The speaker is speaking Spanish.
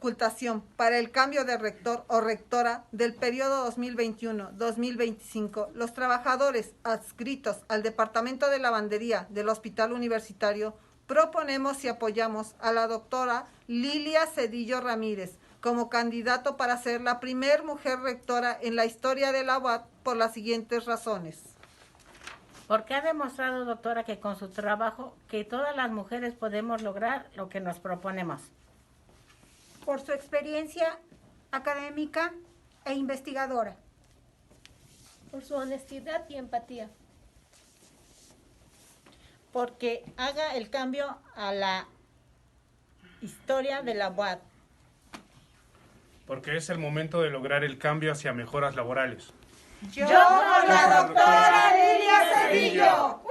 auscultación para el cambio de rector o rectora del periodo 2021-2025, los trabajadores adscritos al Departamento de Lavandería del Hospital Universitario proponemos y apoyamos a la doctora Lilia Cedillo Ramírez como candidato para ser la primer mujer rectora en la historia de la UAT por las siguientes razones. Porque ha demostrado, doctora, que con su trabajo, que todas las mujeres podemos lograr lo que nos proponemos. Por su experiencia académica e investigadora. Por su honestidad y empatía. Porque haga el cambio a la historia de la UAT. Porque es el momento de lograr el cambio hacia mejoras laborales. Yo con la doctora Lilia Cedillo.